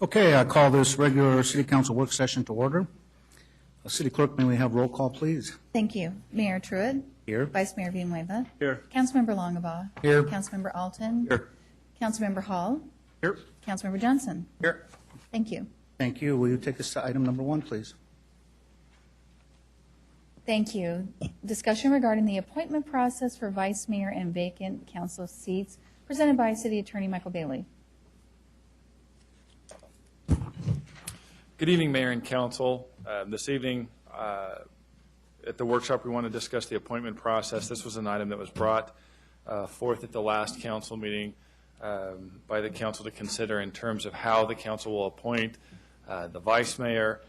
Okay, I call this regular City Council work session to order. City Clerk, may we have roll call, please? Thank you. Mayor Truitt. Here. Vice Mayor Villanueva. Here. Councilmember Longabaugh. Here. Councilmember Alton. Here. Councilmember Hall. Here. Councilmember Johnson. Here. Thank you. Thank you. Will you take us to item number 1, please? Thank you. Discussion regarding the appointment process for vice mayor and vacant council seats, presented by City Attorney Michael Bailey. Good evening, Mayor and Council. This evening at the workshop, we want to discuss the appointment process. This was an item that was brought forth at the last council meeting by the council to consider in terms of how the council will appoint the vice mayor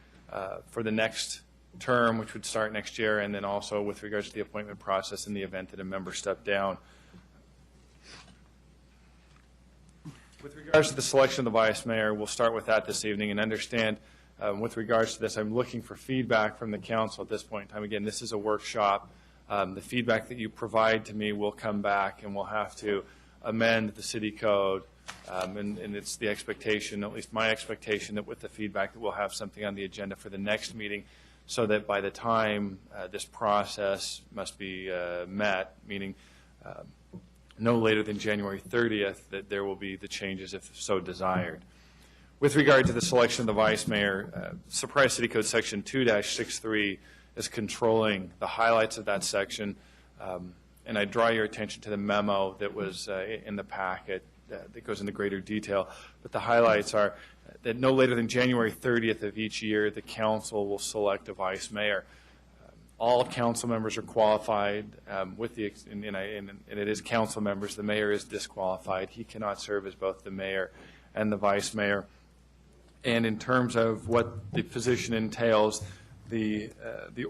for the next term, which would start next year, and then also with regards to the appointment process in the event that a member stepped down. With regards to the selection of the vice mayor, we'll start with that this evening and understand with regards to this, I'm looking for feedback from the council at this point in time. Again, this is a workshop. The feedback that you provide to me will come back and we'll have to amend the city code. And it's the expectation, at least my expectation, that with the feedback that we'll have something on the agenda for the next meeting so that by the time this process must be met, meaning no later than January 30th, that there will be the changes if so desired. With regard to the selection of the vice mayor, Surprise City Code Section 2-63 is controlling the highlights of that section, and I draw your attention to the memo that was in the packet that goes into greater detail. But the highlights are that no later than January 30th of each year, the council will select a vice mayor. All council members are qualified, and it is council members. The mayor is disqualified. He cannot serve as both the mayor and the vice mayor. And in terms of what the position entails, the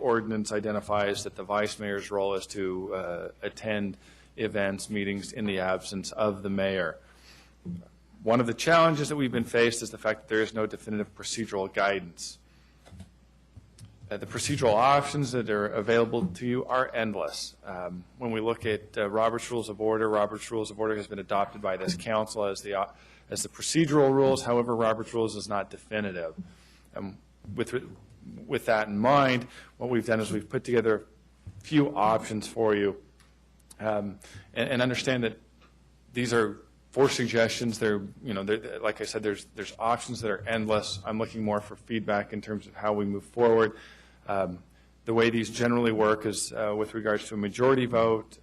ordinance identifies that the vice mayor's role is to attend events, meetings in the absence of the mayor. One of the challenges that we've been faced is the fact that there is no definitive procedural guidance. The procedural options that are available to you are endless. When we look at Robert's Rules of Order has been adopted by this council as the procedural rules. However, Robert's Rules is not definitive. With that in mind, what we've done is we've put together a few options for you, and understand that these are 4 suggestions. They're, like I said, there's options that are endless. I'm looking more for feedback in terms of how we move forward. The way these generally work is with regards to a majority vote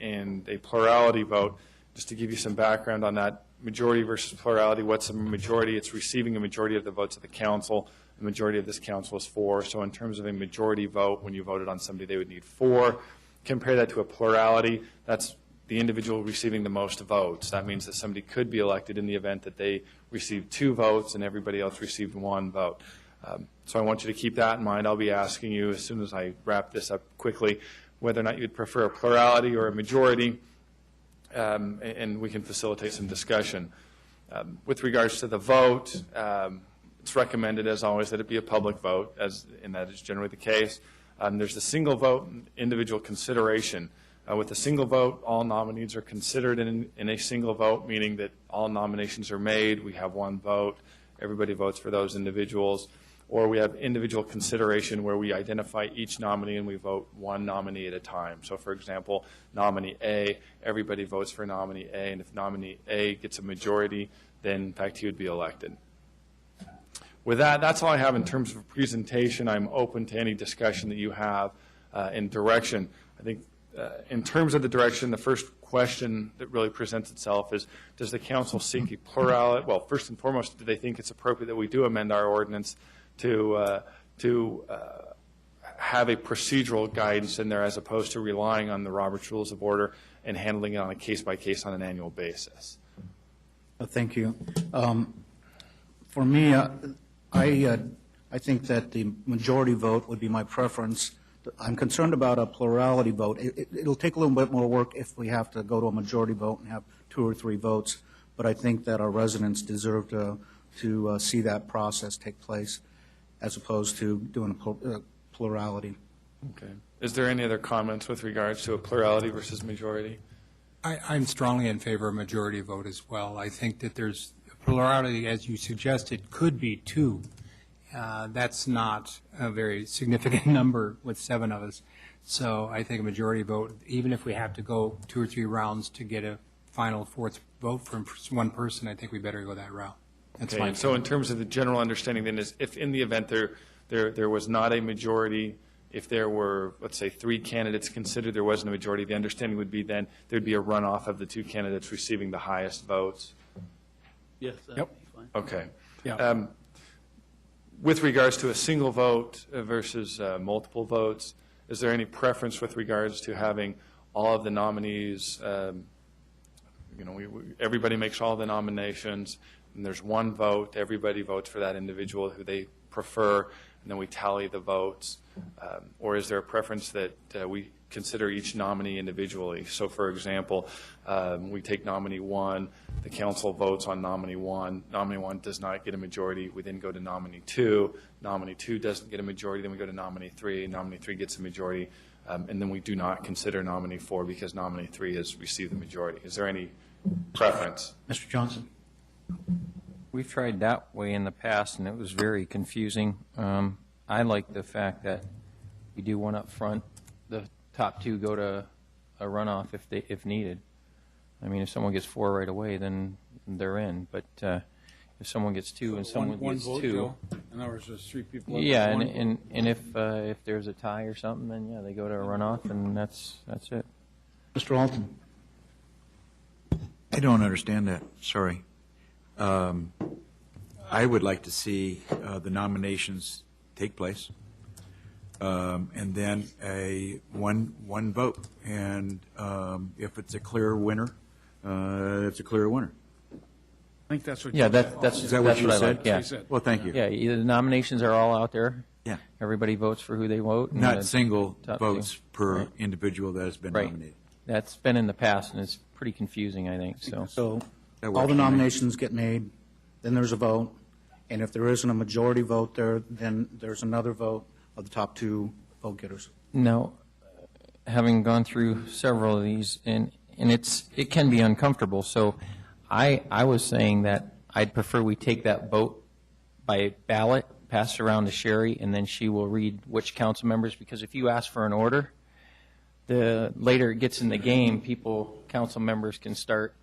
and a plurality vote. Just to give you some background on that, majority versus plurality, what's a majority? It's receiving a majority of the votes of the council. The majority of this council is 4. So in terms of a majority vote, when you voted on somebody, they would need 4. Compare that to a plurality. That's the individual receiving the most votes. That means that somebody could be elected in the event that they received 2 votes and everybody else received 1 vote. So I want you to keep that in mind. I'll be asking you as soon as I wrap this up quickly whether or not you'd prefer a plurality or a majority, and we can facilitate some discussion. With regards to the vote, it's recommended, as always, that it be a public vote, and that is generally the case. There's the single vote individual consideration. With a single vote, all nominees are considered in a single vote, meaning that all nominations are made. We have 1 vote. Everybody votes for those individuals. Or we have individual consideration where we identify each nominee and we vote 1 nominee at a time. So, for example, nominee A, everybody votes for nominee A, and if nominee A gets a majority, then, in fact, he would be elected. With that, that's all I have in terms of presentation. I'm open to any discussion that you have in direction. I think in terms of the direction, the first question that really presents itself is, does the council seek a plurality? Well, first and foremost, do they think it's appropriate that we do amend our ordinance to have a procedural guidance in there as opposed to relying on the Robert's Rules of Order and handling it on a case-by-case on an annual basis? Thank you. For me, I think that the majority vote would be my preference. I'm concerned about a plurality vote. It'll take a little bit more work if we have to go to a majority vote and have 2 or 3 votes, but I think that our residents deserve to see that process take place as opposed to doing a plurality. Okay. Is there any other comments with regards to a plurality versus majority? I'm strongly in favor of majority vote as well. I think that there's plurality, as you suggested, could be 2. That's not a very significant number with 7 of us. So I think a majority vote, even if we have to go 2 or 3 rounds to get a final 4th vote from one person, I think we better go that route. That's Okay, my and so in terms of the general understanding then is if in the event there was not a majority, if there were, let's say, 3 candidates considered, there wasn't a majority, the understanding would be then there'd be a runoff of the 2 candidates receiving the highest votes? Yes, that'd Yep. be fine. Okay. Yeah. With regards to a single vote versus multiple votes, is there any preference with regards to having all of the nominees, everybody makes all the nominations, and there's one vote, everybody votes for that individual who they prefer, and then we tally the votes? Or is there a preference that we consider each nominee individually? So, for example, we take nominee 1, the council votes on nominee 1. Nominee 1 does not get a majority. We then go to nominee 2. Nominee 2 doesn't get a majority. Then we go to nominee 3. Nominee 3 gets a majority. And then we do not consider nominee 4 because nominee 3 has received the majority. Is there any preference? Mr. Johnson? We've tried that way in the past, and it was very confusing. I like the fact that we do one up front. The top 2 go to a runoff if needed. I mean, if someone gets 4 right away, then they're in. But if someone gets 2 and someone one gets vote, 2, Joe? In other words, there's 3 people. yeah, One and if there's a tie or something, then yeah, they go to a runoff, and that's it. Mr. Alton? I don't understand that, sorry. I would like to see the nominations take place, and then one vote. And if it's a clear winner, it's a clear winner. I think that's what. Yeah, Joe said. Is that what you I said? like, yeah. He said. Well, thank you. Yeah, the nominations are all out there. Yeah. Everybody votes for who they vote. and Not the single top 2. votes per Right. individual that has been Right. nominated. That's been in the past, and it's pretty confusing, I think, so. So That all works the for me. nominations get made, then there's a vote, and if there isn't a majority vote there, then there's another vote of the top 2 vote getters. Now, having gone through several of these, and it can be uncomfortable, so I was saying that I'd prefer we take that vote by ballot, pass it around to Sherry, and then she will read which council members, because if you ask for an order, the later it gets in the game, council members can start,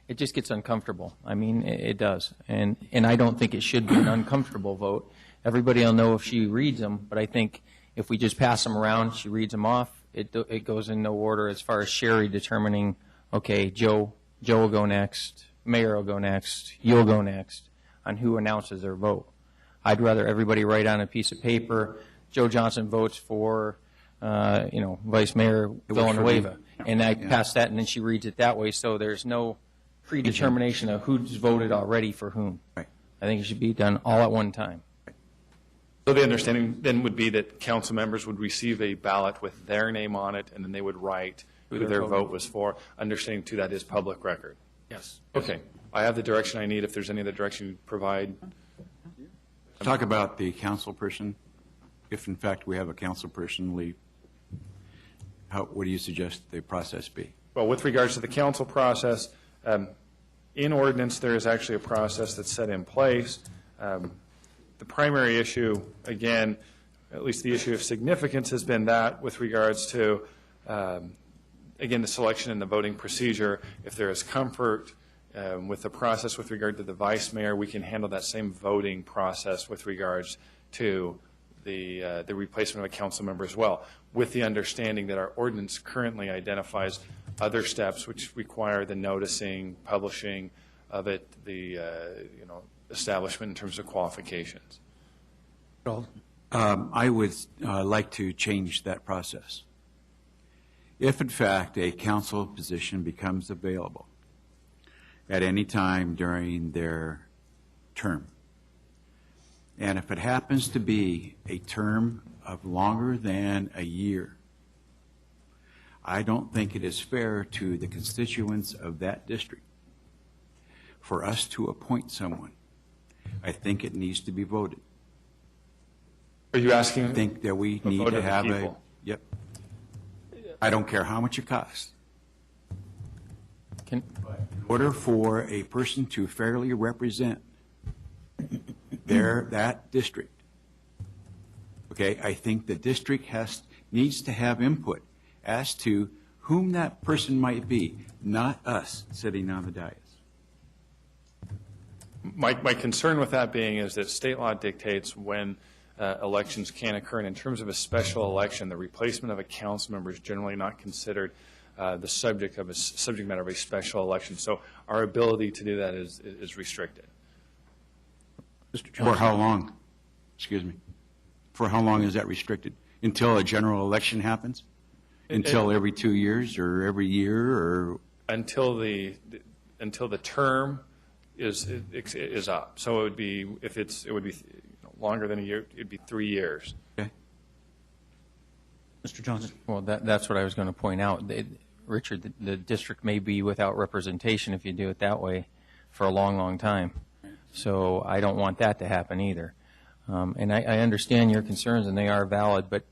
it just gets uncomfortable. I mean, it does. And I don't think it should be an uncomfortable vote. Everybody will know if she reads them, but I think if we just pass them around, she reads them off, it goes in no order as far as Sherry determining, okay, Joe will go next, Mayor will go next, you'll go next, on who announces their vote. I'd rather everybody write on a piece of paper, Joe Johnson votes for, Vice Mayor Villanueva. And I pass that, and then she reads it that way, so there's no predetermination of who's voted already for whom. Right. I think it should be done all at one time. So the understanding then would be that council members would receive a ballot with their name on it, and then they would write who their vote was for. Understanding, too, that is public record. Yes. Okay. I have the direction I need. If there's any other direction you provide. Talk about the council person. If in fact we have a council person, what do you suggest the process be? Well, with regards to the council process, in ordinance, there is actually a process that's set in place. The primary issue, again, at least the issue of significance, has been that with regards to, again, the selection and the voting procedure. If there is comfort with the process with regard to the vice mayor, we can handle that same voting process with regards to the replacement of a council member as well, with the understanding that our ordinance currently identifies other steps which require the noticing, publishing of it, the establishment in terms of qualifications. I would like to change that process. If in fact a council position becomes available at any time during their term, and if it happens to be a term of longer than a year, I don't think it is fair to the constituents of that district for us to appoint someone. I think it needs to be voted. Are you asking? I think that we A need vote to of the have a, people. yep. I don't care how much it costs. Can, In order for a person to fairly represent that district, okay, I think the district needs to have input as to whom that person might be, not us sitting on the dais. My concern with that being is that state law dictates when elections can occur, and in terms of a special election, the replacement of a council member is generally not considered the subject matter of a special election. So our ability to do that is restricted. Mr. Johnson? For how long? Excuse me. For how long is that restricted? Until a general election happens? Until every 2 years or every year or? Until the term is up. So it would be, it would be longer than a year, it'd be 3 years. Okay. Mr. Johnson? well, that's what I was going to point out. Richard, the district may be without representation if you do it that way for a long, long time. So I don't want that to happen either. And I understand your concerns, and they are valid, but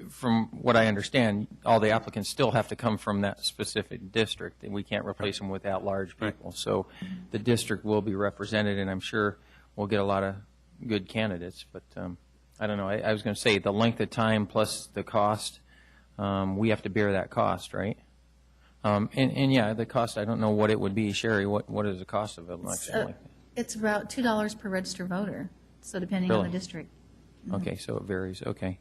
from what I understand, all the applicants still have to come from that specific district, and we can't replace them with at-large people. So the district will be represented, and I'm sure we'll get a lot of good candidates. But I don't know. I was going to say the length of time plus the cost, we have to bear that cost, right? And yeah, the cost, I don't know what it would be. Sherry, what is the cost of an election like that? It's about $2 per registered voter, so depending on the Really? district. Okay, so it varies, okay.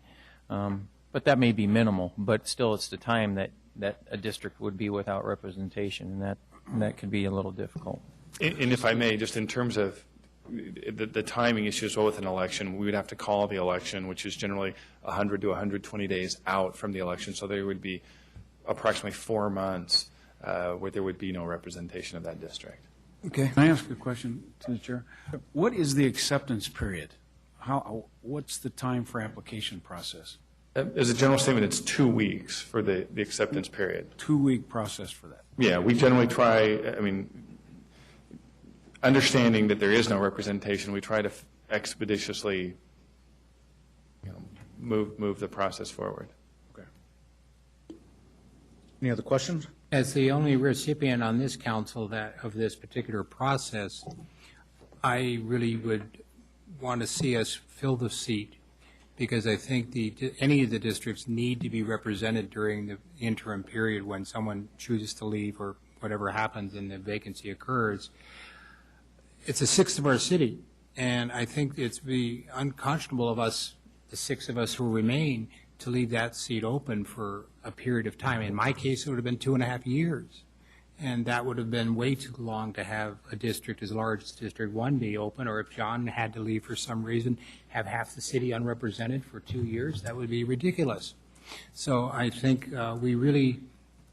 But that may be minimal, but still it's the time that a district would be without representation, and that could be a little difficult. And if I may, just in terms of the timing issue as well with an election, we would have to call the election, which is generally 100 to 120 days out from the election. So there would be approximately 4 months where there would be no representation of that district. Okay. Can I ask a question to the chair? What is the acceptance period? What's the time for application process? As a general statement, it's 2 weeks for the acceptance period. 2-week process for that. Yeah, we generally try, understanding that there is no representation, we try to expeditiously move the process forward. Okay. Any other questions? As the only recipient on this council of this particular process, I really would want to see us fill the seat, because I think any of the districts need to be represented during the interim period when someone chooses to leave or whatever happens and the vacancy occurs. It's a sixth of our city, and I think it's be unconscionable of us, the 6 of us who remain, to leave that seat open for a period of time. In my case, it would have been 2.5 years, and that would have been way too long to have a district as large as District 1 be open, or if John had to leave for some reason, have half the city unrepresented for 2 years. That would be ridiculous. So I think we really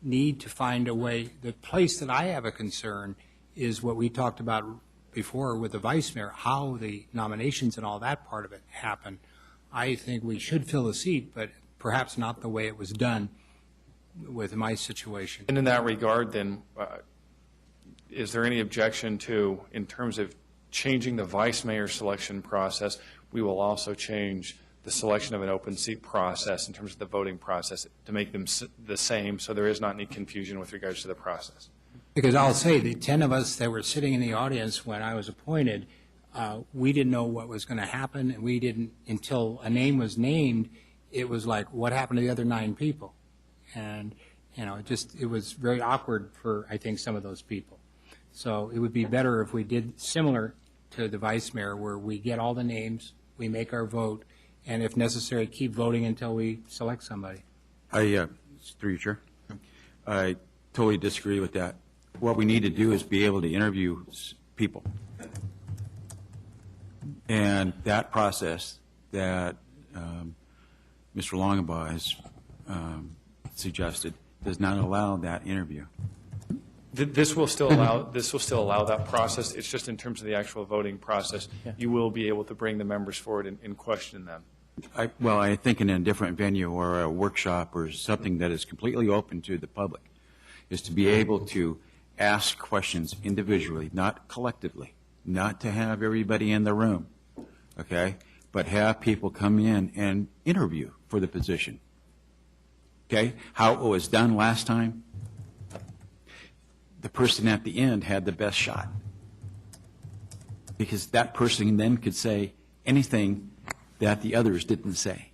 need to find a way. The place that I have a concern is what we talked about before with the vice mayor, how the nominations and all that part of it happen. I think we should fill the seat, but perhaps not the way it was done with my situation. And in that regard, then, is there any objection to, in terms of changing the vice mayor selection process, we will also change the selection of an open seat process in terms of the voting process to make them the same, so there is not any confusion with regards to the process? Because I'll say, the 10 of us that were sitting in the audience when I was appointed, we didn't know what was going to happen, and we didn't, until a name was named, it was like, what happened to the other 9 people? And, it was very awkward for, I think, some of those people. So it would be better if we did similar to the vice mayor, where we get all the names, we make our vote, and if necessary, keep voting until we select somebody. Through you, Chair. I totally disagree with that. What we need to do is be able to interview people. And that process that Mr. Longabaugh has suggested does not allow that interview. This will still allow that process. It's just in terms of the actual voting process, you will be able to bring the members forward and question them. I think in a different venue or a workshop or something that is completely open to the public is to be able to ask questions individually, not collectively, not to have everybody in the room, okay, but have people come in and interview for the position. Okay, how it was done last time, the person at the end had the best shot. Because that person then could say anything that the others didn't say.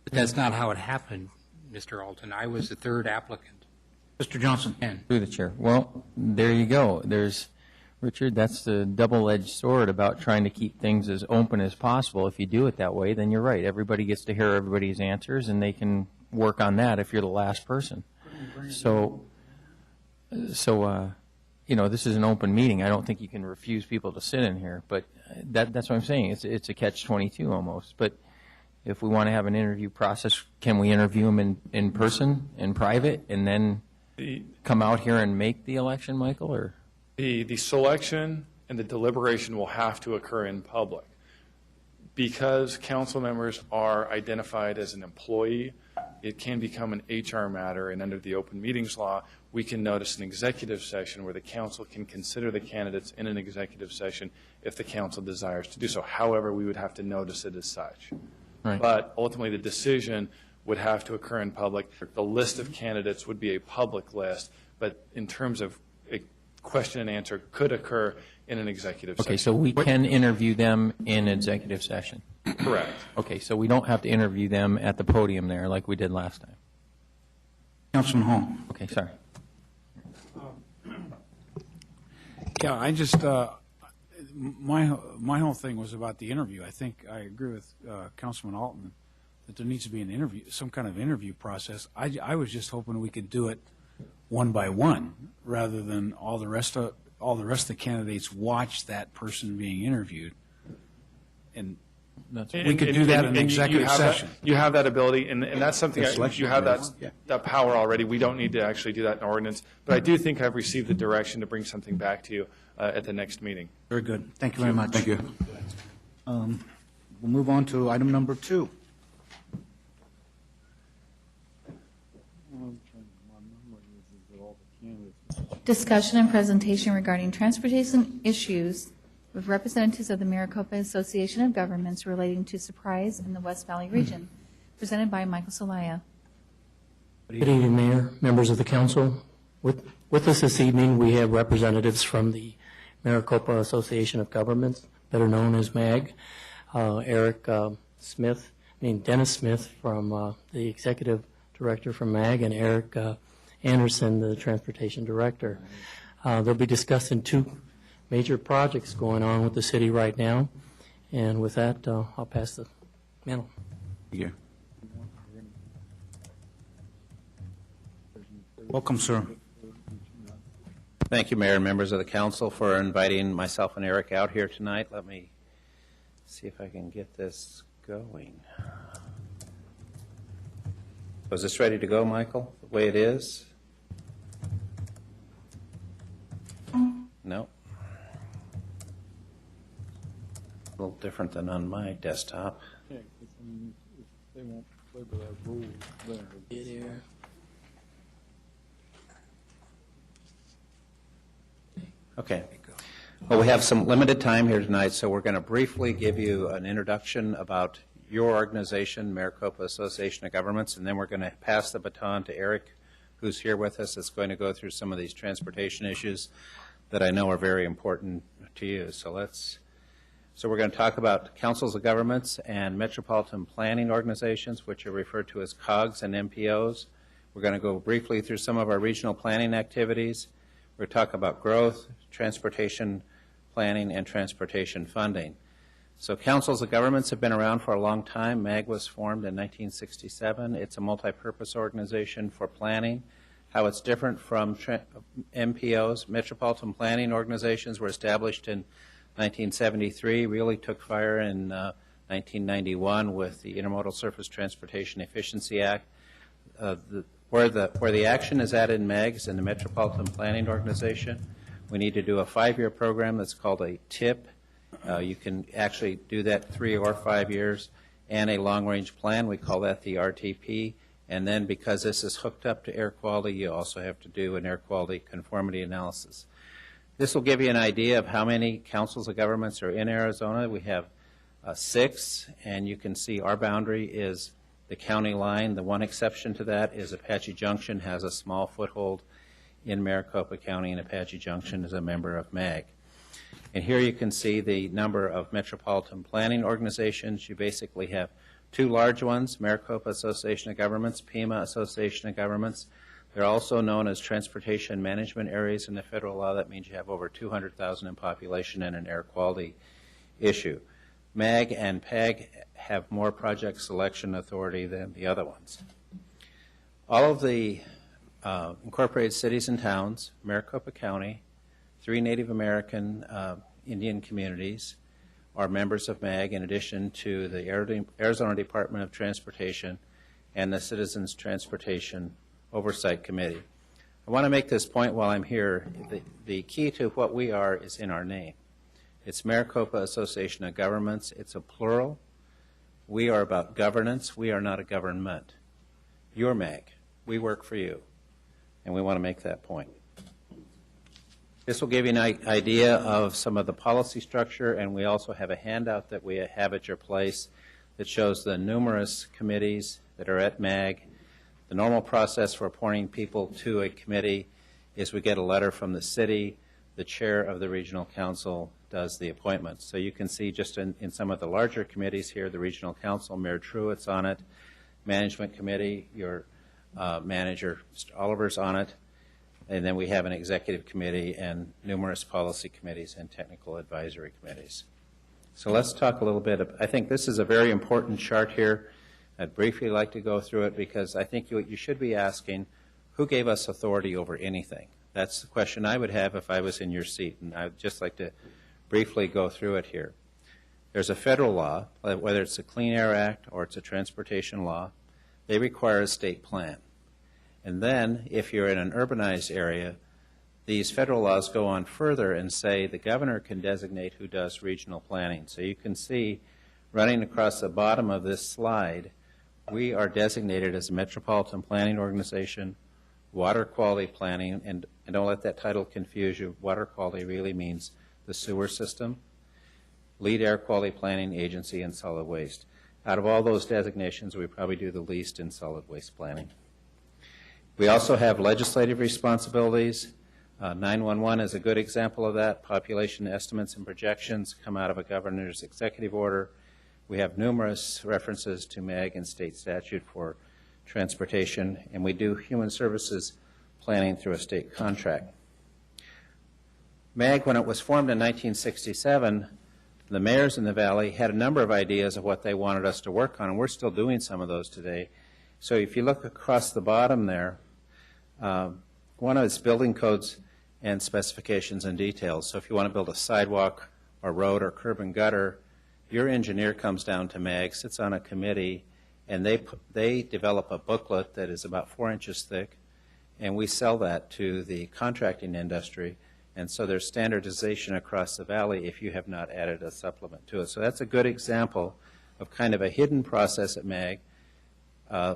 But that's not how it happened, Mr. Alton. I was the third applicant. Mr. Johnson? And Through the chair. Well, there you go. Richard, that's the double-edged sword about trying to keep things as open as possible. If you do it that way, then you're right. Everybody gets to hear everybody's answers, and they can work on that if you're the last person. So, this is an open meeting. I don't think you can refuse people to sit in here, but that's what I'm saying. It's a catch-22 almost. But if we want to have an interview process, can we interview them in person, in private, and then come out here and make the election, Michael, or? The selection and the deliberation will have to occur in public. Because council members are identified as an employee, it can become an HR matter, and under the open meetings law, we can notice an executive session where the council can consider the candidates in an executive session if the council desires to do so. However, we would have to notice it as such. Right. But ultimately, the decision would have to occur in public. The list of candidates would be a public list, but in terms of a question and answer could occur in an executive session. Okay, so we can interview them in executive session. Correct. Okay, so we don't have to interview them at the podium there like we did last time. Councilman Hall? Okay, sorry. Yeah, I just, my whole thing was about the interview. I think I agree with Councilman Alton that there needs to be an interview, some kind of interview process. I was just hoping we could do it one by one, rather than all the rest of the candidates watch that person being interviewed. And we could do that in an executive session. You have that ability, and that's something, The selection you have committee. that power already. We don't need to actually do that in ordinance. But I do think I've received the direction to bring something back to you at the next meeting. Very good. Thank you very much. Thank you. We'll move on to item number 2. Discussion and presentation regarding transportation issues with representatives of the Maricopa Association of Governments relating to Surprise in the West Valley region, presented by Michael Solaya. Good evening, Mayor, members of the council. With us this evening, we have representatives from the Maricopa Association of Governments, better known as MAG, Dennis Smith from the Executive Director from MAG, and Eric Anderson, the Transportation Director. They'll be discussing 2 major projects going on with the city right now. And with that, I'll pass the mantle. Thank you. Welcome, sir. Thank you, Mayor and members of the council, for inviting myself and Eric out here tonight. Let me see if I can get this going. So is this ready to go, Michael, the way it is? No. A little different than on my desktop. Okay. Well, we have some limited time here tonight, so we're going to briefly give you an introduction about your organization, Maricopa Association of Governments, and then we're going to pass the baton to Eric, who's here with us, that's going to go through some of these transportation issues that I know are very important to you. So we're going to talk about councils of governments and metropolitan planning organizations, which are referred to as COGs and MPOs. We're going to go briefly through some of our regional planning activities. We're going to talk about growth, transportation planning, and transportation funding. So councils of governments have been around for a long time. MAG was formed in 1967. It's a multi-purpose organization for planning. How it's different from MPOs, metropolitan planning organizations, were established in 1973, really took fire in 1991 with the Intermodal Surface Transportation Efficiency Act. Where the action is at in MAGs and the Metropolitan Planning Organization, we need to do a 5-year program that's called a TIP. You can actually do that 3 or 5 years, and a long-range plan. We call that the RTP. And then because this is hooked up to air quality, you also have to do an air quality conformity analysis. This will give you an idea of how many councils of governments are in Arizona. We have 6, and you can see our boundary is the county line. The one exception to that is Apache Junction has a small foothold in Maricopa County and Apache Junction is a member of MAG. And here you can see the number of metropolitan planning organizations. You basically have two large ones, Maricopa Association of Governments, Pima Association of Governments. They're also known as transportation management areas in the federal law. That means you have over 200,000 in population and an air quality issue. MAG and PAG have more project selection authority than the other ones. All of the incorporated cities and towns, Maricopa County, 3 Native American Indian communities are members of MAG, in addition to the Arizona Department of Transportation and the Citizens Transportation Oversight Committee. I want to make this point while I'm here. The key to what we are is in our name. It's Maricopa Association of Governments. It's a plural. We are about governance. We are not a government. You're MAG. We work for you. And we want to make that point. This will give you an idea of some of the policy structure, and we also have a handout that we have at your place that shows the numerous committees that are at MAG. The normal process for appointing people to a committee is we get a letter from the city. The chair of the regional council does the appointment. So you can see just in some of the larger committees here, the regional council, Mayor Truitt's on it, management committee, your manager, Mr. Oliver's on it, and then we have an executive committee and numerous policy committees and technical advisory committees. So let's talk a little bit. I think this is a very important chart here. I'd briefly like to go through it because I think you should be asking, who gave us authority over anything? That's the question I would have if I was in your seat, and I'd just like to briefly go through it here. There's a federal law, whether it's the Clean Air Act or it's a transportation law, they require a state plan. And then, if you're in an urbanized area, these federal laws go on further and say the governor can designate who does regional planning. So you can see, running across the bottom of this slide, we are designated as a metropolitan planning organization, water quality planning, and don't let that title confuse you. Water quality really means the sewer system, lead air quality planning agency, and solid waste. Out of all those designations, we probably do the least in solid waste planning. We also have legislative responsibilities. 911 is a good example of that. Population estimates and projections come out of a governor's executive order. We have numerous references to MAG and state statute for transportation, and we do human services planning through a state contract. MAG, when it was formed in 1967, the mayors in the valley had a number of ideas of what they wanted us to work on, and we're still doing some of those today. So if you look across the bottom there, one is building codes and specifications and details. So if you want to build a sidewalk or road or curb and gutter, your engineer comes down to MAG, sits on a committee, and they develop a booklet that is about 4 inches thick, and we sell that to the contracting industry. And so there's standardization across the valley if you have not added a supplement to it. So that's a good example of kind of a hidden process at MAG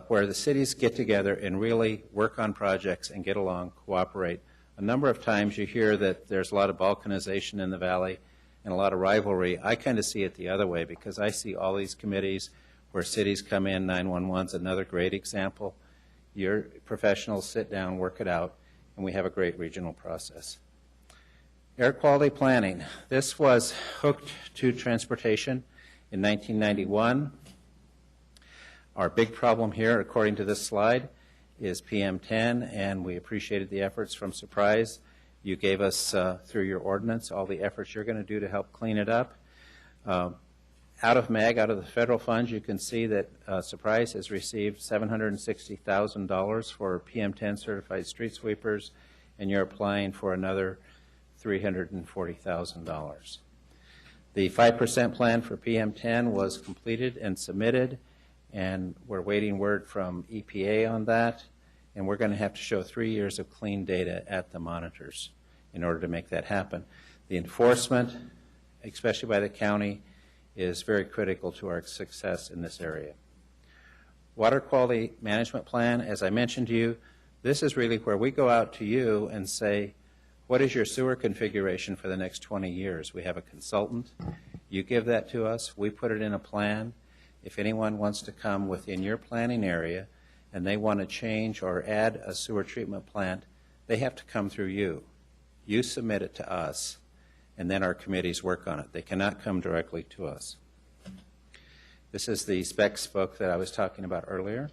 where the cities get together and really work on projects and get along, cooperate. A number of times you hear that there's a lot of balkanization in the valley and a lot of rivalry. I kind of see it the other way because I see all these committees where cities come in. 911's another great example. Your professionals sit down, work it out, and we have a great regional process. Air quality planning. This was hooked to transportation in 1991. Our big problem here, according to this slide, is PM10, and we appreciated the efforts from Surprise. You gave us, through your ordinance, all the efforts you're going to do to help clean it up. Out of MAG, out of the federal funds, you can see that Surprise has received $760,000 for PM10 certified street sweepers, and you're applying for another $340,000. The 5% plan for PM10 was completed and submitted, and we're waiting word from EPA on that, and we're going to have to show 3 years of clean data at the monitors in order to make that happen. The enforcement, especially by the county, is very critical to our success in this area. Water quality management plan, as I mentioned to you, this is really where we go out to you and say, what is your sewer configuration for the next 20 years? We have a consultant. You give that to us. We put it in a plan. If anyone wants to come within your planning area and they want to change or add a sewer treatment plant, they have to come through you. You submit it to us, and then our committees work on it. They cannot come directly to us. This is the specs book that I was talking about earlier.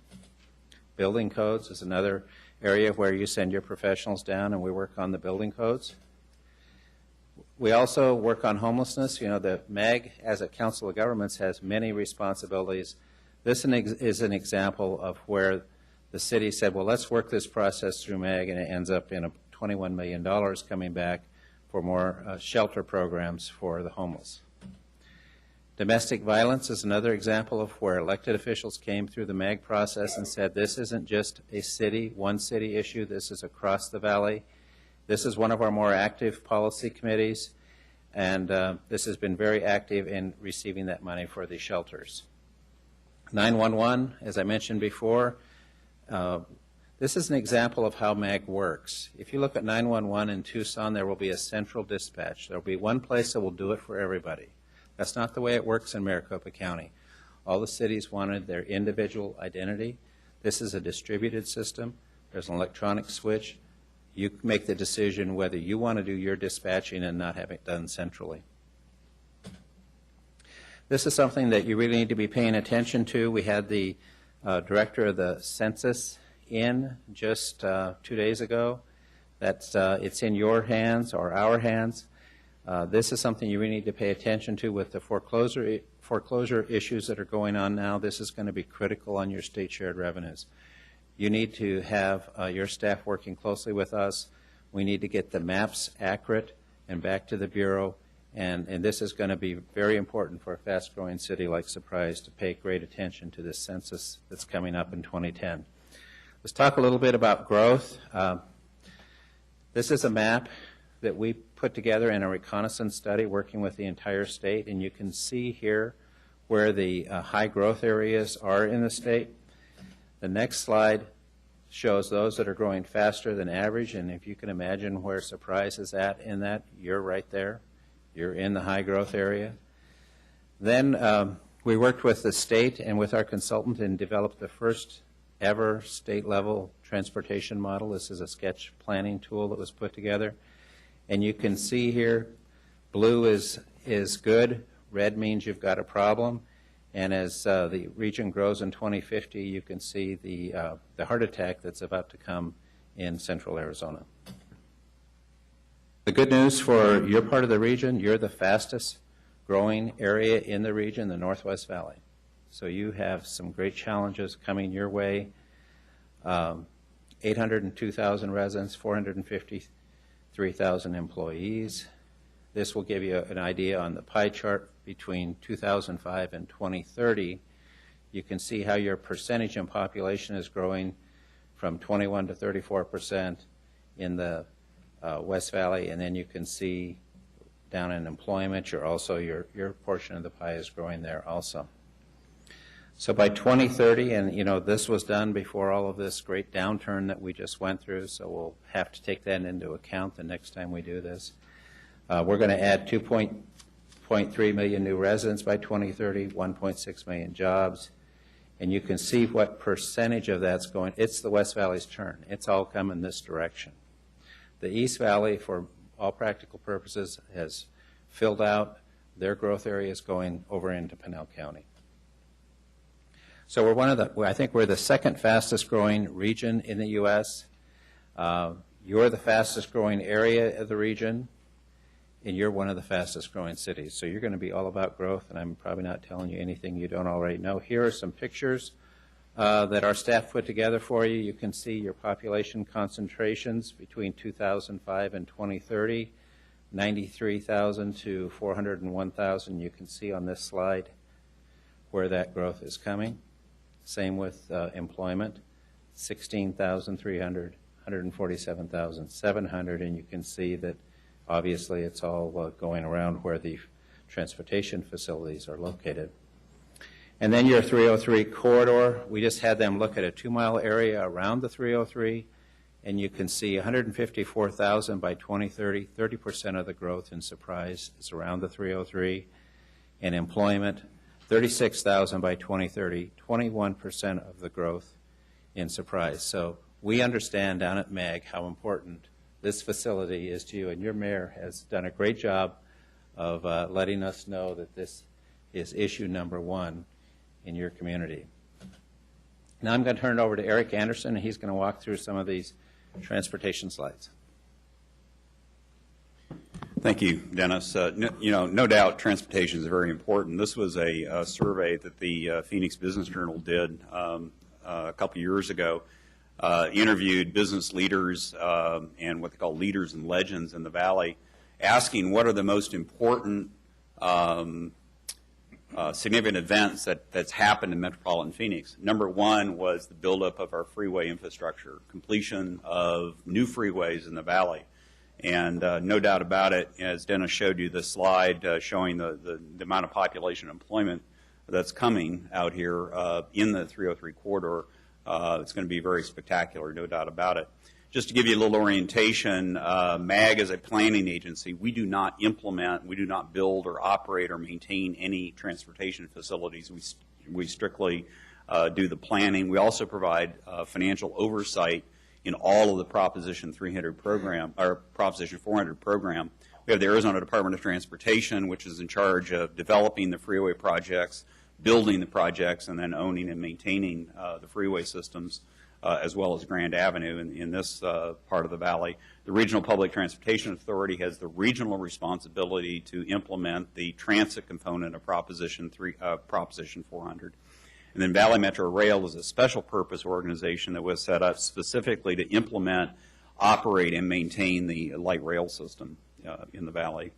Building codes is another area where you send your professionals down and we work on the building codes. We also work on homelessness. You know, the MAG, as a Council of Governments, has many responsibilities. This is an example of where the city said, well, let's work this process through MAG, and it ends up in $21 million coming back for more shelter programs for the homeless. Domestic violence is another example of where elected officials came through the MAG process and said, this isn't just a one city issue, this is across the valley. This is one of our more active policy committees, and this has been very active in receiving that money for the shelters. 911, as I mentioned before, this is an example of how MAG works. If you look at 911 in Tucson, there will be a central dispatch. There will be one place that will do it for everybody. That's not the way it works in Maricopa County. All the cities wanted their individual identity. This is a distributed system. There's an electronic switch. You make the decision whether you want to do your dispatching and not have it done centrally. This is something that you really need to be paying attention to. We had the director of the census in just 2 days ago. It's in your hands or our hands. This is something you really need to pay attention to with the foreclosure issues that are going on now. This is going to be critical on your state shared revenues. You need to have your staff working closely with us. We need to get the maps accurate and back to the Bureau. And this is going to be very important for a fast-growing city like Surprise to pay great attention to this census that's coming up in 2010. Let's talk a little bit about growth. This is a map that we put together in a reconnaissance study working with the entire state, and you can see here where the high growth areas are in the state. The next slide shows those that are growing faster than average, and if you can imagine where Surprise is at in that, you're right there. You're in the high growth area. Then we worked with the state and with our consultant and developed the first ever state level transportation model. This is a sketch planning tool that was put together. And you can see here, blue is good, red means you've got a problem. And as the region grows in 2050, you can see the heart attack that's about to come in central Arizona. The good news for your part of the region, you're the fastest growing area in the region, the Northwest Valley. So you have some great challenges coming your way. 802,000 residents, 453,000 employees. This will give you an idea on the pie chart between 2005 and 2030. You can see how your percentage in population is growing from 21 to 34% in the West Valley, and then you can see down in employment, your portion of the pie is growing there also. So by 2030, and you know this was done before all of this great downturn that we just went through, so we'll have to take that into account the next time we do this. We're going to add 2.3 million new residents by 2030, 1.6 million jobs, and you can see what percentage of that's going. It's the West Valley's turn. It's all coming this direction. The East Valley, for all practical purposes, has filled out. Their growth area is going over into Pinal County. So I think we're the second fastest growing region in the U.S. You're the fastest growing area of the region, and you're one of the fastest growing cities. So you're going to be all about growth, and I'm probably not telling you anything you don't already know. Here are some pictures that our staff put together for you. You can see your population concentrations between 2005 and 2030, 93,000 to 401,000. You can see on this slide where that growth is coming. Same with employment, 16,300, 147,700, and you can see that obviously it's all going around where the transportation facilities are located. And then your 303 corridor, we just had them look at a 2-mile area around the 303, and you can see 154,000 by 2030, 30% of the growth in Surprise is around the 303. And employment, 36,000 by 2030, 21% of the growth in Surprise. So We understand down at MAG how important this facility is to you, and your mayor has done a great job of letting us know that this is issue number one in your community. Now I'm going to turn it over to Eric Anderson, and he's going to walk through some of these transportation slides. Thank you, Dennis. No doubt transportation is very important. This was a survey that the Phoenix Business Journal did a couple years ago, interviewed business leaders and what they call leaders and legends in the Valley, asking what are the most important significant events that's happened in metropolitan Phoenix. Number one was the buildup of our freeway infrastructure, completion of new freeways in the Valley. And no doubt about it, as Dennis showed you the slide showing the amount of population employment that's coming out here in the 303 corridor, it's going to be very spectacular, no doubt about it. Just to give you a little orientation, MAG is a planning agency. We do not implement, we do not build or operate or maintain any transportation facilities. We strictly do the planning. We also provide financial oversight in all of the Proposition 300 program, or Proposition 400 program. We have the Arizona Department of Transportation, which is in charge of developing the freeway projects, building the projects, and then owning and maintaining the freeway systems, as well as Grand Avenue in this part of the Valley. The Regional Public Transportation Authority has the regional responsibility to implement the transit component of Proposition 400. And then Valley Metro Rail is a special purpose organization that was set up specifically to implement, operate, and maintain the light rail system in the Valley.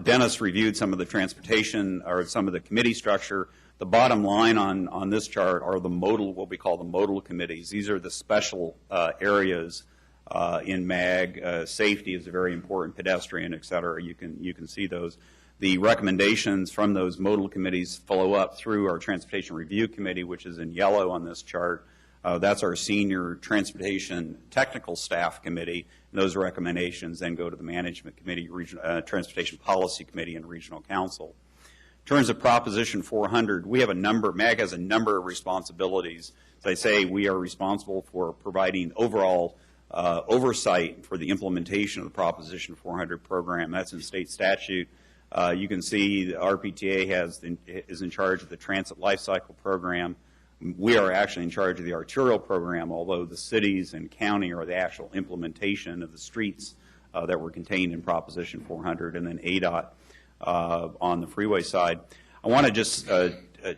Dennis reviewed some of the transportation, or some of the committee structure. The bottom line on this chart are the modal, what we call the modal committees. These are the special areas in MAG. Safety is very important, pedestrian, et cetera. You can see those. The recommendations from those modal committees follow up through our Transportation Review Committee, which is in yellow on this chart. That's our senior transportation technical staff committee. And those recommendations then go to the Management Committee, Transportation Policy Committee, and Regional Council. In terms of Proposition 400, we have a number, MAG has a number of responsibilities. As I say, we are responsible for providing overall oversight for the implementation of the Proposition 400 program. That's in state statute. You can see the RPTA is in charge of the Transit Lifecycle Program. We are actually in charge of the arterial program, although the cities and county are the actual implementation of the streets that were contained in Proposition 400, and then ADOT on the freeway side. I want to just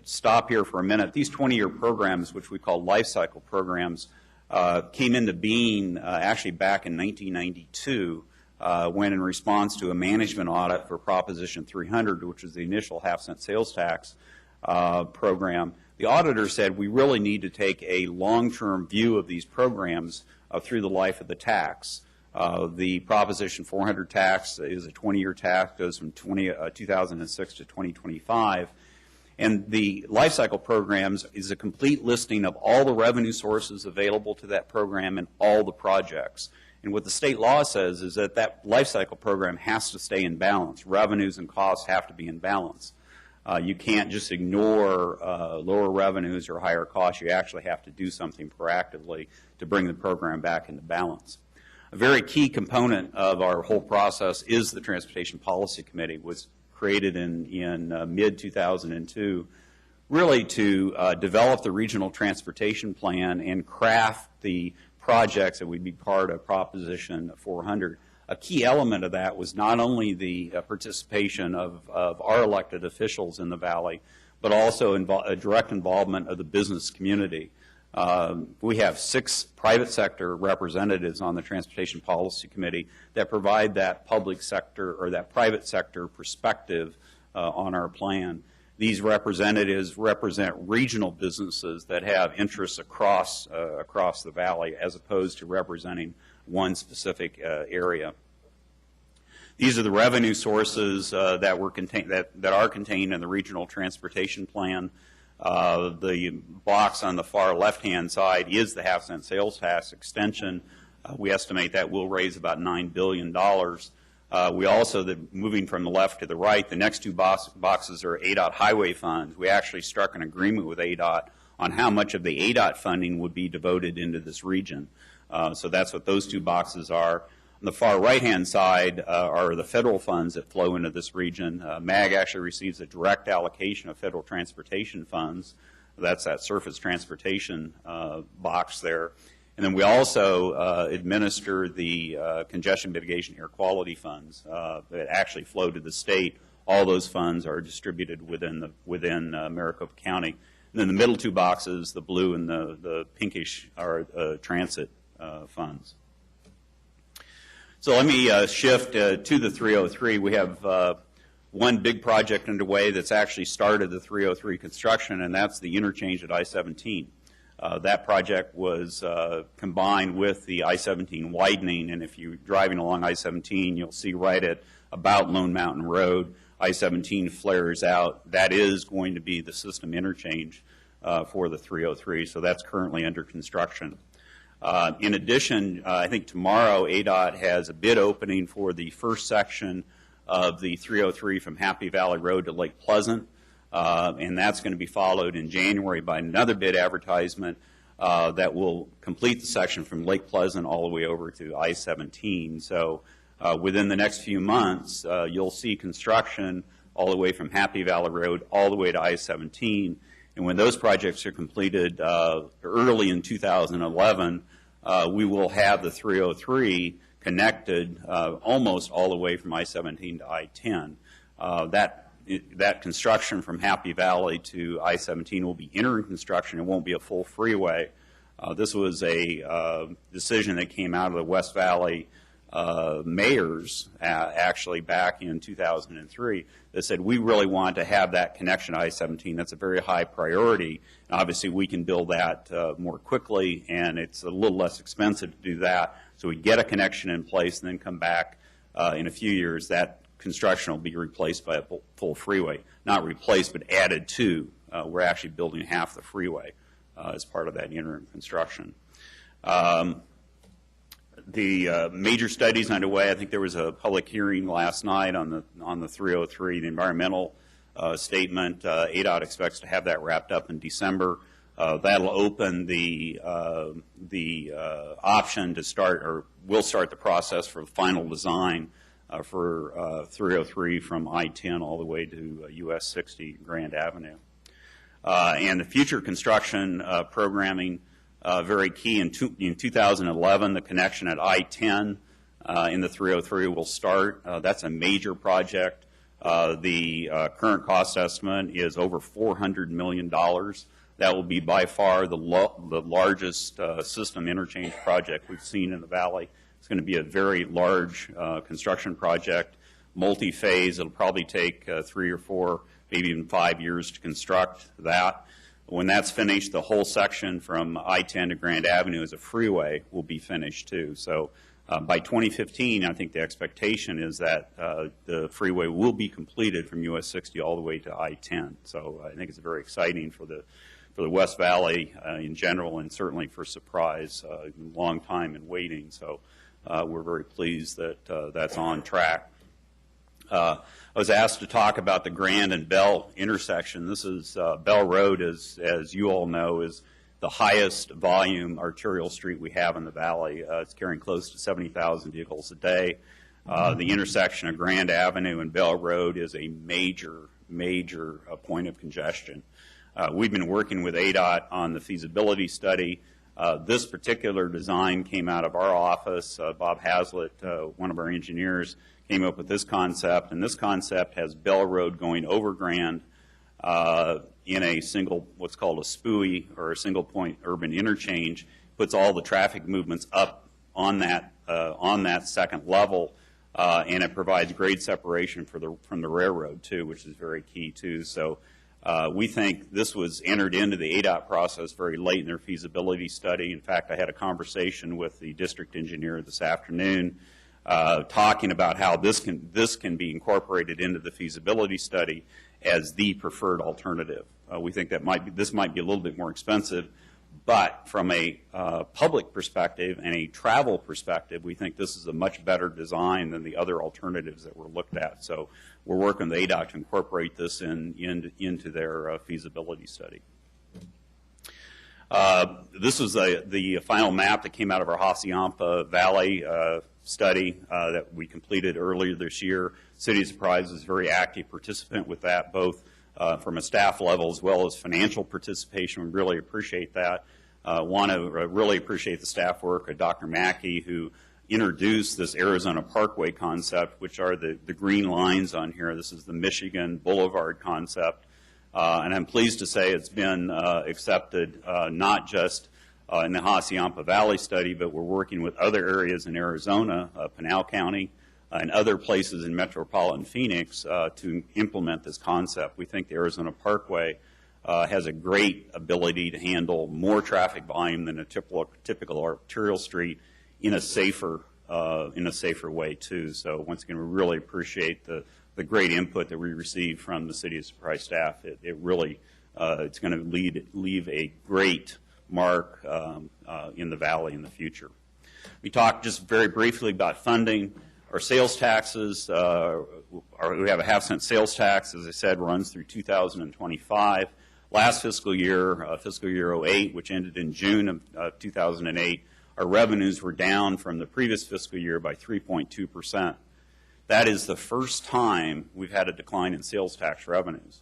stop here for a minute. These 20-year programs, which we call life cycle programs, came into being actually back in 1992 when, in response to a management audit for Proposition 300, which was the initial half-cent sales tax program, the auditor said we really need to take a long-term view of these programs through the life of the tax. The Proposition 400 tax is a 20-year tax, goes from 2006 to 2025. And the life cycle programs is a complete listing of all the revenue sources available to that program and all the projects. And what the state law says is that that life cycle program has to stay in balance. Revenues and costs have to be in balance. You can't just ignore lower revenues or higher costs. You actually have to do something proactively to bring the program back into balance. A very key component of our whole process is the Transportation Policy Committee, was created in mid-2002, really to develop the regional transportation plan and craft the projects that would be part of Proposition 400. A key element of that was not only the participation of our elected officials in the Valley, but also a direct involvement of the business community. We have 6 private sector representatives on the Transportation Policy Committee that provide that public sector or that private sector perspective on our plan. These representatives represent regional businesses that have interests across the Valley, as opposed to representing one specific area. These are the revenue sources that are contained in the Regional Transportation Plan. The box on the far left-hand side is the half-cent sales tax extension. We estimate that will raise about $9 billion. We also, moving from the left to the right, the next 2 boxes are ADOT highway funds. We actually struck an agreement with ADOT on how much of the ADOT funding would be devoted into this region. So that's what those two boxes are. On the far right-hand side are the federal funds that flow into this region. MAG actually receives a direct allocation of federal transportation funds. That's that surface transportation box there. And then we also administer the congestion mitigation air quality funds that actually flow to the state. All those funds are distributed within Maricopa County. And then the middle two boxes, the blue and the pinkish, are transit funds. So let me shift to the 303. We have one big project underway that's actually started the 303 construction, and that's the interchange at I-17. That project was combined with the I-17 widening, and if you're driving along I-17, you'll see right at about Lone Mountain Road, I-17 flares out. That is going to be the system interchange for the 303, so that's currently under construction. In addition, I think tomorrow ADOT has a bid opening for the first section of the 303 from Happy Valley Road to Lake Pleasant, and that's going to be followed in January by another bid advertisement that will complete the section from Lake Pleasant all the way over to I-17. So within the next few months, you'll see construction all the way from Happy Valley Road all the way to I-17. And when those projects are completed early in 2011, we will have the 303 connected almost all the way from I-17 to I-10. That construction from Happy Valley to I-17 will be interim construction. It won't be a full freeway. This was a decision that came out of the West Valley mayors actually back in 2003 that said we really want to have that connection to I-17. That's a very high priority. And obviously we can build that more quickly, and it's a little less expensive to do that. So we get a connection in place and then come back in a few years. That construction will be replaced by a full freeway. Not replaced, but added to. We're actually building half the freeway as part of that interim construction. The major studies underway. I think there was a public hearing last night on the 303, the environmental statement. ADOT expects to have that wrapped up in December. That'll open the option to start, or will start the process for the final design for 303 from I-10 all the way to US 60 Grand Avenue. And the future construction programming, very key. In 2011, the connection at I-10 in the 303 will start. That's a major project. The current cost estimate is over $400 million. That will be by far the largest system interchange project we've seen in the valley. It's going to be a very large construction project, multi-phase. It'll probably take 3 or 4, maybe even 5 years to construct that. When that's finished, the whole section from I-10 to Grand Avenue as a freeway will be finished too. So by 2015, I think the expectation is that the freeway will be completed from US 60 all the way to I-10. So I think it's very exciting for the West Valley in general, and certainly for Surprise. Long time in waiting, so we're very pleased that that's on track. I was asked to talk about the Grand and Bell intersection. This is Bell Road, as you all know, is the highest volume arterial street we have in the valley. It's carrying close to 70,000 vehicles a day. The intersection of Grand Avenue and Bell Road is a major point of congestion. We've been working with ADOT on the feasibility study. This particular design came out of our office. Bob Hazlitt, one of our engineers, came up with this concept, and this concept has Bell Road going over Grand in a single, what's called a SPUI, or a single point urban interchange, puts all the traffic movements up on that second level, and it provides grade separation from the railroad too, which is very key too. So we think this was entered into the ADOT process very late in their feasibility study. In fact, I had a conversation with the district engineer this afternoon talking about how this can be incorporated into the feasibility study as the preferred alternative. We think that this might be a little bit more expensive, but from a public perspective and a travel perspective, we think this is a much better design than the other alternatives that were looked at. So we're working with ADOT to incorporate this into their feasibility study. This was the final map that came out of our Hassayampa Valley study that we completed earlier this year. City of Surprise is a very active participant with that, both from a staff level as well as financial participation. We really appreciate that. Want to really appreciate the staff work of Dr. Mackey, who introduced this Arizona Parkway concept, which are the green lines on here. This is the Michigan Boulevard concept. And I'm pleased to say it's been accepted not just in the Hassayampa Valley study, but we're working with other areas in Arizona, Pinal County, and other places in metropolitan Phoenix to implement this concept. We think the Arizona Parkway has a great ability to handle more traffic volume than a typical arterial street in a safer way too. So once again, we really appreciate the great input that we received from the City of Surprise staff. It really it's going to leave a great mark in the valley in the future. We talked just very briefly about funding. Our sales taxes, we have a half-cent sales tax, as I said, runs through 2025. Last fiscal year, fiscal year 08, which ended in June of 2008, our revenues were down from the previous fiscal year by 3.2%. That is the first time we've had a decline in sales tax revenues.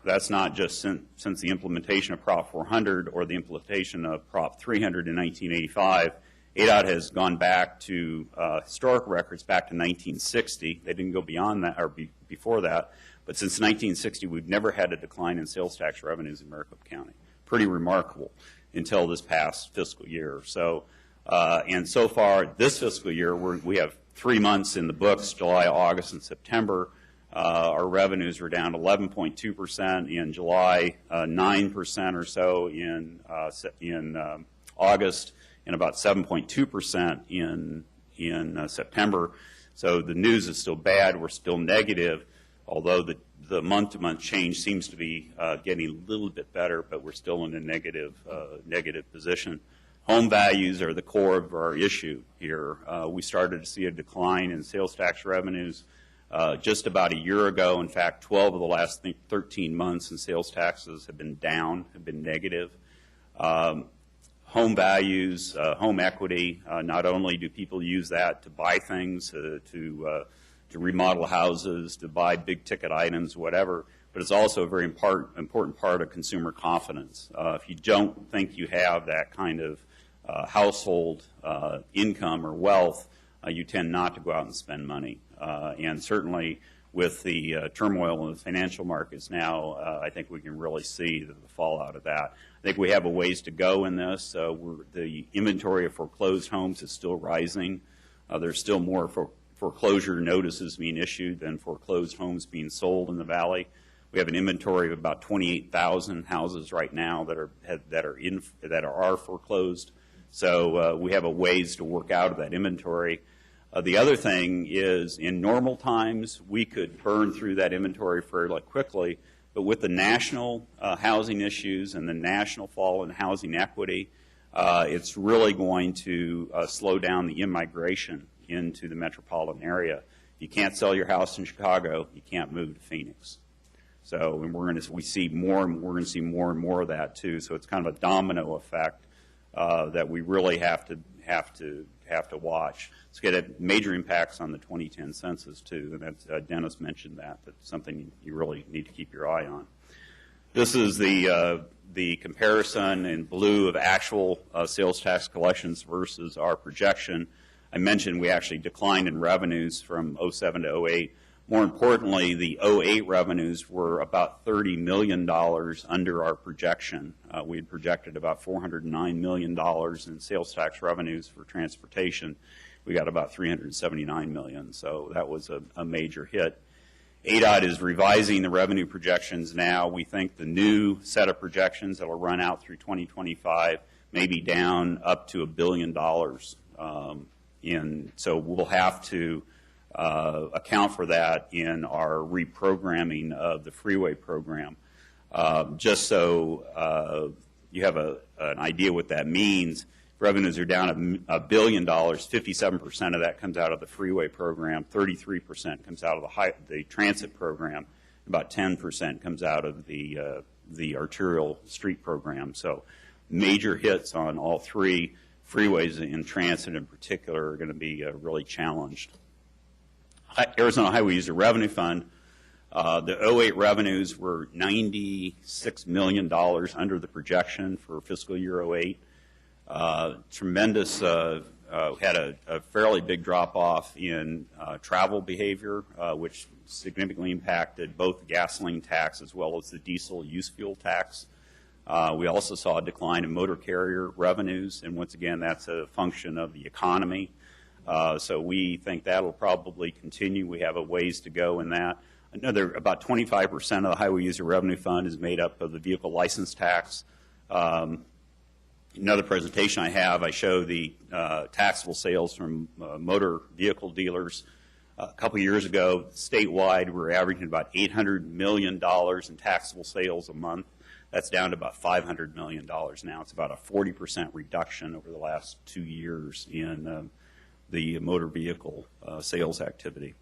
That's not just since the implementation of Prop 400 or the implementation of Prop 300 in 1985. ADOT has gone back to historic records back to 1960. They didn't go beyond that or before that. But since 1960, we've never had a decline in sales tax revenues in Maricopa County. Pretty remarkable until this past fiscal year. So, and so far this fiscal year, we have 3 months in the books, July, August, and September. Our revenues are down 11.2% in July, 9% or so in August, and about 7.2% in September. So the news is still bad. We're still negative, although the month-to-month change seems to be getting a little bit better, but we're still in a negative position. Home values are the core of our issue here. We started to see a decline in sales tax revenues just about a year ago. In fact, 12 of the last 13 months in sales taxes have been down, have been negative. Home values, home equity, not only do people use that to buy things, to remodel houses, to buy big-ticket items, whatever, but it's also a very important part of consumer confidence. If you don't think you have that kind of household income or wealth, you tend not to go out and spend money. And certainly with the turmoil in the financial markets now, I think we can really see the fallout of that. I think we have a ways to go in this. The inventory of foreclosed homes is still rising. There's still more foreclosure notices being issued than foreclosed homes being sold in the valley. We have an inventory of about 28,000 houses right now that are foreclosed. So we have a ways to work out of that inventory. The other thing is, in normal times, we could burn through that inventory fairly quickly, but with the national housing issues and the national fall in housing equity, it's really going to slow down the immigration into the metropolitan area. If you can't sell your house in Chicago, you can't move to Phoenix. So, and we're going to see more and more of that too. So it's kind of a domino effect that we really have to watch. It's going to have major impacts on the 2010 census too, and that's, Dennis mentioned that. That's something you really need to keep your eye on. This is the comparison in blue of actual sales tax collections versus our projection. I mentioned we actually declined in revenues from 07 to 08. More importantly, the 08 revenues were about $30 million under our projection. We had projected about $409 million in sales tax revenues for transportation. We got about $379 million, so that was a major hit. ADOT is revising the revenue projections now. We think the new set of projections that will run out through 2025 may be down up to $1 billion. So we'll have to account for that in our reprogramming of the freeway program. Just so you have an idea what that means, revenues are down $1 billion. 57% of that comes out of the freeway program, 33% comes out of the transit program, about 10% comes out of the arterial street program. So major hits on all three freeways in transit in particular are going to be really challenged. Arizona Highway User Revenue Fund, the 08 revenues were $96 million under the projection for fiscal year 08. Tremendous, had a fairly big drop-off in travel behavior, which significantly impacted both the gasoline tax as well as the diesel use fuel tax. We also saw a decline in motor carrier revenues, and once again, that's a function of the economy. So we think that'll probably continue. We have a ways to go in that. About 25% of the Highway User Revenue Fund is made up of the vehicle license tax. Another presentation I have, I show the taxable sales from motor vehicle dealers. A couple years ago, statewide, we were averaging about $800 million in taxable sales a month. That's down to about $500 million now. It's about a 40% reduction over the last 2 years in the motor vehicle sales activity.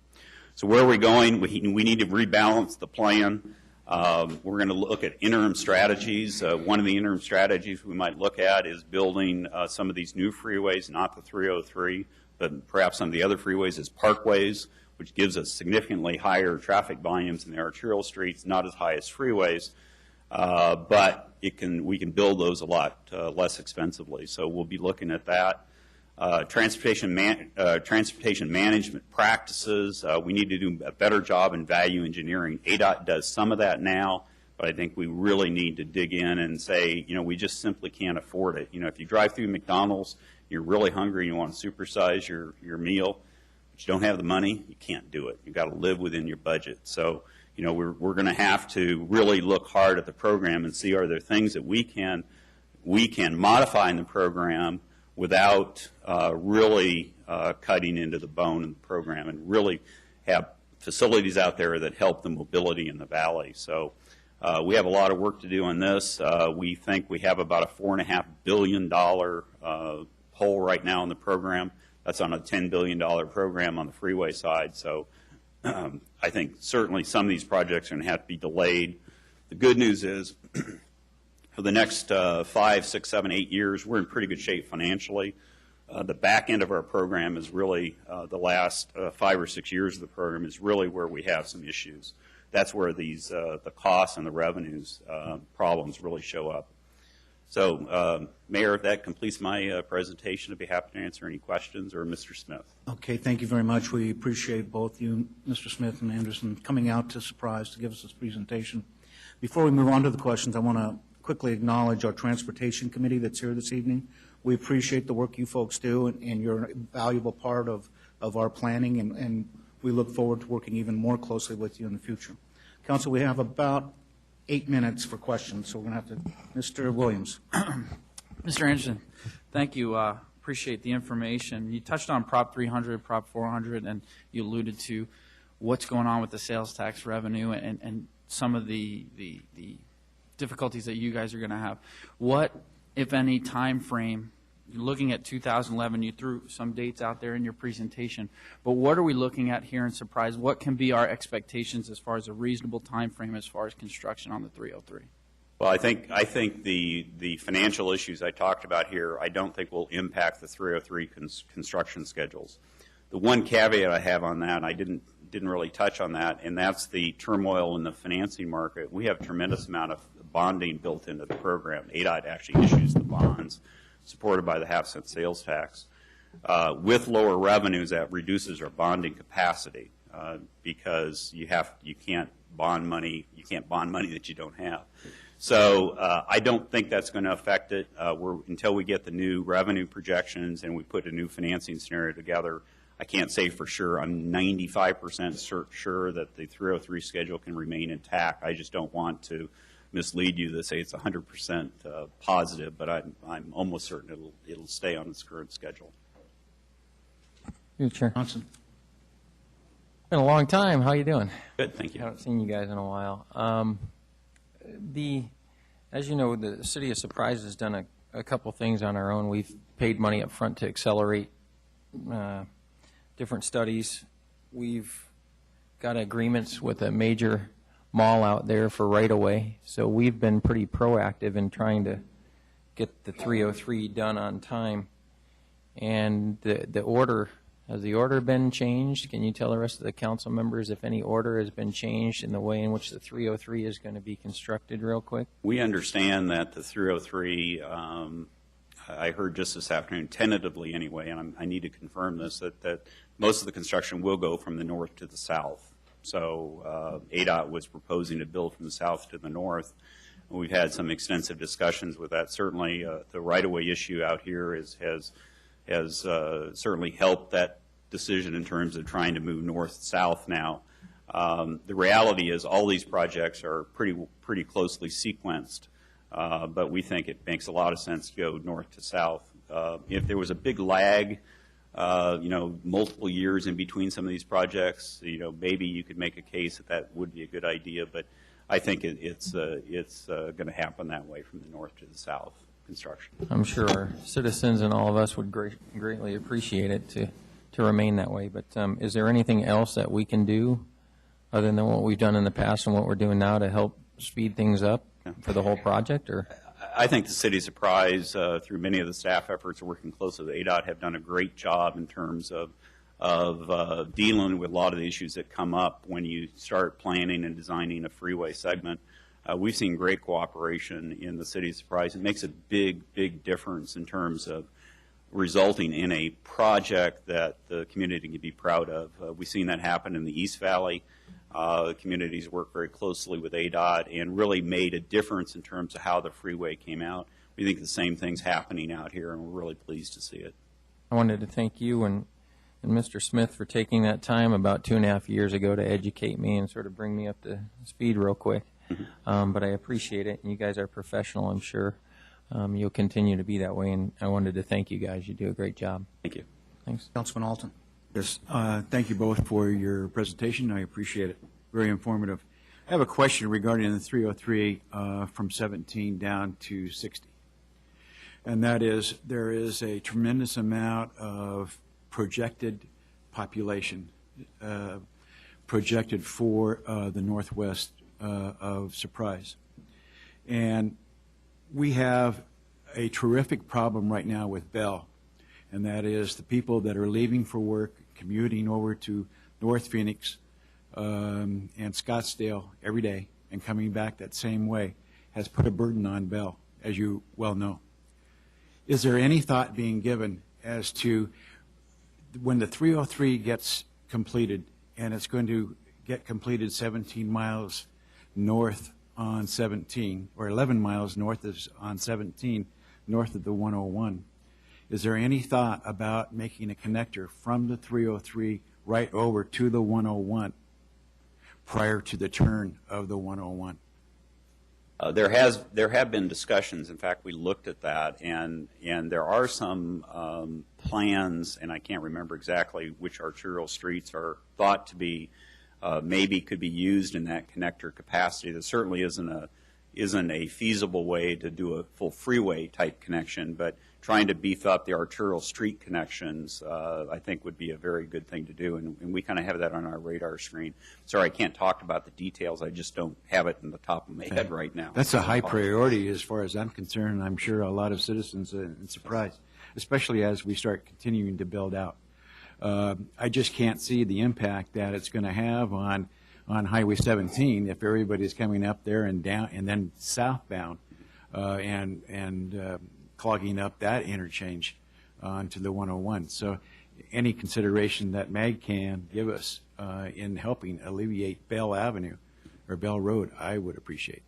So where are we going? We need to rebalance the plan. We're going to look at interim strategies. One of the interim strategies we might look at is building some of these new freeways, not the 303, but perhaps some of the other freeways as parkways, which gives us significantly higher traffic volumes in the arterial streets, not as high as freeways, but we can build those a lot less expensively. So we'll be looking at that. Transportation management practices, we need to do a better job in value engineering. ADOT does some of that now, but I think we really need to dig in and say, we just simply can't afford it. If you drive through McDonald's, you're really hungry and you want to supersize your meal, but you don't have the money, you can't do it. You've got to live within your budget. So, we're going to have to really look hard at the program and see, are there things that we can modify in the program without really cutting into the bone in the program, and really have facilities out there that help the mobility in the valley. So we have a lot of work to do on this. We think we have about a $4.5 billion hole right now in the program. That's on a $10 billion program on the freeway side. So I think certainly some of these projects are going to have to be delayed. The good news is for the next 5, 6, 7, 8 years, we're in pretty good shape financially. The back end of our program is really, the last 5 or 6 years of the program is really where we have some issues. That's where these, the costs and the revenues problems really show up. So, Mayor, that completes my presentation. I'd be happy to answer any questions, or Mr. Smith. Okay, thank you very much. We appreciate both you, Mr. Smith and Anderson, coming out to Surprise to give us this presentation. Before we move on to the questions, I want to quickly acknowledge our Transportation Committee that's here this evening. We appreciate the work you folks do, and you're a valuable part of our planning, and we look forward to working even more closely with you in the future. Council, we have about 8 minutes for questions, so we're going to have to, Mr. Williams. Mr. Anderson, thank you. Appreciate the information. You touched on Prop 300, Prop 400, and you alluded to what's going on with the sales tax revenue and some of the difficulties that you guys are going to have. What, if any, time frame, looking at 2011, you threw some dates out there in your presentation, but what are we looking at here in Surprise? What can be our expectations as far as a reasonable time frame as far as construction on the 303? Well, I think the financial issues I talked about here, I don't think will impact the 303 construction schedules. The one caveat I have on that, I didn't really touch on that, and that's the turmoil in the financing market. We have a tremendous amount of bonding built into the program. ADOT actually issues the bonds supported by the half-cent sales tax. With lower revenues, that reduces our bonding capacity because you can't bond money that you don't have. So I don't think that's going to affect it until we get the new revenue projections and we put a new financing scenario together. I can't say for sure. I'm 95% sure that the 303 schedule can remain intact. I just don't want to mislead you to say it's 100% positive, but I'm almost certain it'll stay on its current schedule. Good, Chair. Johnson. Been a long time. How you doing? Good, thank you. I haven't seen you guys in a while. As you know, the City of Surprise has done a couple things on our own. We've paid money up front to accelerate different studies. We've got agreements with a major mall out there for right-of-way, so we've been pretty proactive in trying to get the 303 done on time. And the order, has the order been changed? Can you tell the rest of the council members if any order has been changed in the way in which the 303 is going to be constructed real quick? We understand that the 303, I heard just this afternoon, tentatively anyway, and I need to confirm this, that most of the construction will go from the north to the south. So ADOT was proposing to build from the south to the north. We've had some extensive discussions with that. Certainly the right-of-way issue out here has certainly helped that decision in terms of trying to move north-south now. The reality is all these projects are pretty closely sequenced, but we think it makes a lot of sense to go north to south. If there was a big lag, multiple years in between some of these projects, maybe you could make a case that would be a good idea, but I think it's going to happen that way from the north to the south construction. I'm sure our citizens and all of us would greatly appreciate it to remain that way. But is there anything else that we can do other than what we've done in the past and what we're doing now to help speed things up for the whole project? Or I think the City of Surprise, through many of the staff efforts working closely with ADOT, have done a great job in terms of dealing with a lot of the issues that come up when you start planning and designing a freeway segment. We've seen great cooperation in the City of Surprise. It makes a big difference in terms of resulting in a project that the community can be proud of. We've seen that happen in the East Valley. Communities work very closely with ADOT and really made a difference in terms of how the freeway came out. We think the same thing's happening out here, and we're really pleased to see it. I wanted to thank you and Mr. Smith for taking that time about 2.5 years ago to educate me and sort of bring me up to speed real quick. But I appreciate it, and you guys are professional, I'm sure. You'll continue to be that way, and I wanted to thank you guys. You do a great job. Thank you. Thanks. Councilman Alton. Yes, thank you both for your presentation. I appreciate it. Very informative. I have a question regarding the 303 from 17 down to 60. And that is, there is a tremendous amount of projected population projected for the northwest of Surprise. And we have a terrific problem right now with Bell, and that is the people that are leaving for work, commuting over to North Phoenix and Scottsdale every day and coming back that same way has put a burden on Bell, as you well know. Is there any thought being given as to when the 303 gets completed, and it's going to get completed 17 miles north on 17, or 11 miles north on 17, north of the 101, is there any thought about making a connector from the 303 right over to the 101 prior to the turn of the 101? There have been discussions. In fact, we looked at that, and there are some plans, and I can't remember exactly which arterial streets are thought to be maybe could be used in that connector capacity. There certainly isn't a feasible way to do a full freeway type connection, but trying to beef up the arterial street connections, I think would be a very good thing to do, and we kind of have that on our radar screen. Sorry, I can't talk about the details. I just don't have it in the top of my head right now. That's a high priority as far as I'm concerned, and I'm sure a lot of citizens are surprised, especially as we start continuing to build out. I just can't see the impact that it's going to have on Highway 17 if everybody's coming up there and down and then southbound and clogging up that interchange onto the 101. So any consideration that MAG can give us in helping alleviate Bell Avenue or Bell Road, I would appreciate.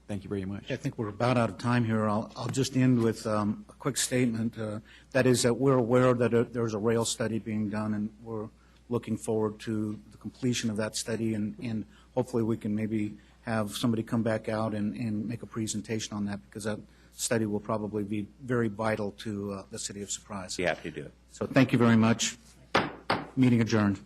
Thank you very much. I think we're about out of time here. I'll just end with a quick statement. That is that we're aware that there's a rail study being done, and we're looking forward to the completion of that study, and hopefully we can maybe have somebody come back out and make a presentation on that, because that study will probably be very vital to the City of Surprise. Be happy to do it. So thank you very much. Meeting adjourned.